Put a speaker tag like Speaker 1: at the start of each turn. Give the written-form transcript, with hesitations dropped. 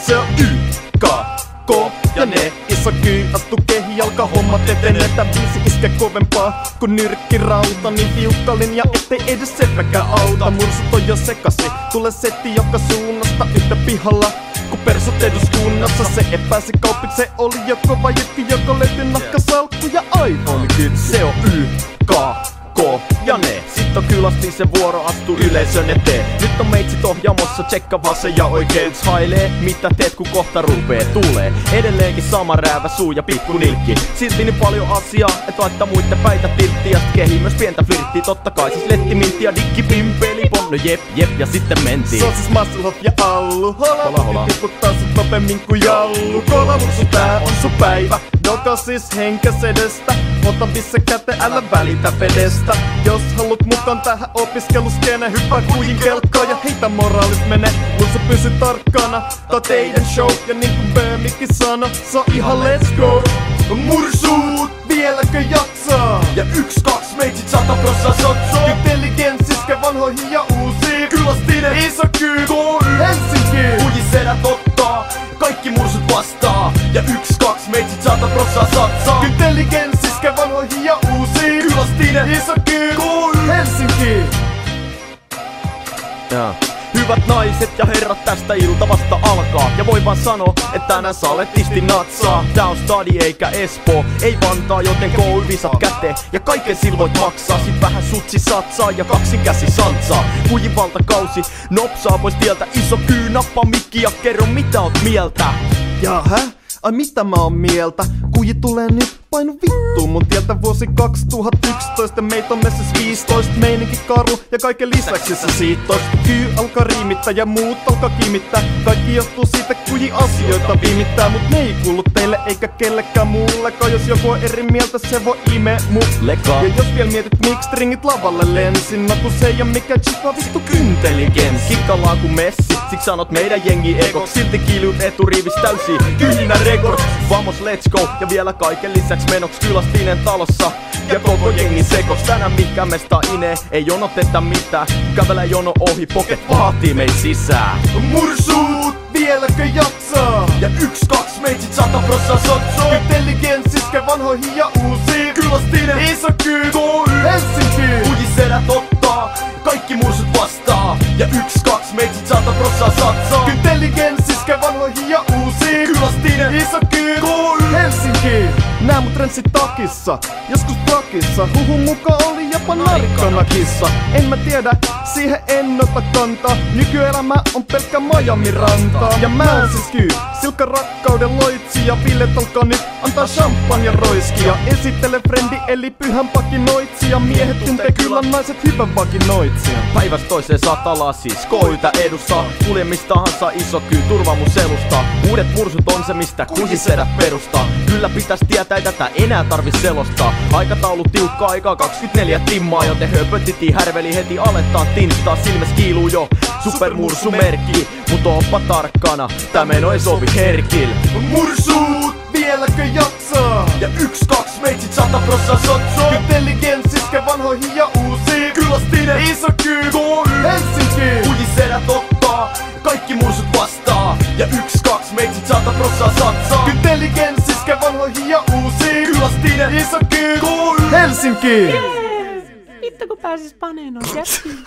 Speaker 1: se on Y, K, K ja ne. Iso kyy, astu kehi, alkaa hommat etenee. Tää biisi iske kovempaa kun nyrkkirauta. Niin tiukka linja, ettei edes sepäkään auta. Mursut on jo sekasi, tule setti joka suunnasta. Yhtä pihalla kun persut eduskunnassa. Se epäsi kaupikseen, oli jo kova jytki, joko löytyi nahkasalkku ja iPhone kyt. Se on Y, K, K ja ne. Sit on kylästi se vuoro, astu yleisön eteen. Nyt on meitsit ohjaamossa, tsekka vasen ja oikein. Hailee, mitä teet kun kohta rupee tulee. Edelleenkin sama räävä suu ja pikku nilkki. Silti niin paljon asiaa, et laittaa muitten päitä tilttiä. Kehi myös pientä flirttiä, totta kai siis lettimintti ja diggipimpeli. No jep ja sitten mentiin. Se on siis Musclehoff ja Allu. Hola tiputtaa sut nopemmin kuin jallu. Kolamuksu tää on sun päivä. Joka siis henkäs edestä. Ota pisse käteen, älä välitä vedestä. Jos haluat mukaan tähän opiskeluskeene, hyppää kujin kelkkaan ja heitä moraalis mene. Mut sä pysy tarkkana, tää on teidän show. Ja niin kuin Böömikin sano, se on ihan let's go. Mursuut, vieläkö jaksaa? Ja 1-2 meitsit 100% sotsoo. Intelligenssiske vanhoihin ja uusiin. Kylastinen iso kyy, Helsinki. Kujisedät ottaa, kaikki mursut vastaa. Ja 1-2 meitsit 100% satsaa. Intelligenssiske vanhoihin ja uusiin. Kylastinen iso kyy, Helsinki. Hyvät naiset ja herrat, tästä ilta vasta alkaa. Ja voi vaan sanoa, että tänään saletisti natsaa. Tää on stadi eikä Espoo, ei Vantaa, joten kouluvisat käteen. Ja kaiken silvoit maksaa, sit vähän sutsi satsaa ja kaksin käsi santsaa. Kujin valtakausi, nopsaa pois tieltä. Iso kyy, nappa mikki ja kerro mitä oot mieltä. Jaha? Ai mitä mä oon mieltä? Kuji tulee nyt, painu vittuun mun tieltä vuosi 2011. Meitä on messäs 15, meininki karu ja kaiken lisäksi se siitois. Kyy alkaa riimittää ja muut alkaa kiimittää. Kaikki johtuu siitä kuji asioita viimittää. Mut ne ei kuulu teille eikä kellekään muullekaan. Jos joku on eri mieltä se voi ime mullekaan. Ja jos vielä mietit miksi stringit lavalle lensin, no kun se ei oo mikään chipa vittu kynteligenssi. Kikkallaan ku messi, siksi sanot meidän jengi ekoks. Silti kiilyt eturiivis täysi kyynä rekords. Vamos let's go ja vielä kaiken lisäks menoks Kylastinen talossa. Ja koko jengi sekoks, tänään mikään mesta inee. Ei jonoteta mitään, kävelä jono ohi, poket vaatii meit sisään. Mursuut, vieläkö jaksaa? Ja 1-2 meitsit 100% sotsoo. Intelligenssiske vanhoihin ja uusiin. Kylastinen iso kyy, Helsinki. Kujisedät ottaa, kaikki mursut vastaa. Ja 1-2 meitsit 100% satsaa. Intelligenssiske vanhoihin ja uusiin. Kylastinen iso kyy, Helsinki. Nää mut renssit takissa, joskus takissa. Huhun mukaan oli jopa narkkana kissa. En mä tiedä, siihen en ota kantaa. Nykyelämä on pelkkä Miamin rantaa. Ja mä oon siis kyy, silkka rakkauden loitsi. Ja bilet alkaa nyt antaa champagne roiskia. Esittele frendi eli pyhän pakinoitsija. Miehet tuntee kyllä naiset hyvän vakinoitsija. Päivästä toiseen saattaa lasis, koytä edustaa. Kuljemistahan saa iso kyy, turva mun selustaa. Uudet mursut on se mistä kujisedät perustaa. Kyllä pitäis tietää, ei tätä enää tarvi selostaa. Aikataulu tiukka, aikaa 24 timmaa. Joten höpötiti härveli heti alettaa tinttaa. Silmäs kiiluu jo supermursumerkki. Mut ooppa tarkkana, tää meno ei sovi herkil. Mursuut, vieläkö jaksaa? Ja 1-2 meitsit 100% sotsoo. Intelligenssiske vanhoihin ja uusiin. Kylastinen iso kyy, Helsinki. Kujisedät ottaa, kaikki mursut vastaa. Ja 1-2 meitsit 100% satsaa. Intelligenssiske vanhoihin ja uusiin. Kylastinen iso kyy, Helsinki.
Speaker 2: Vittu kun pääsis paneen on jättiin.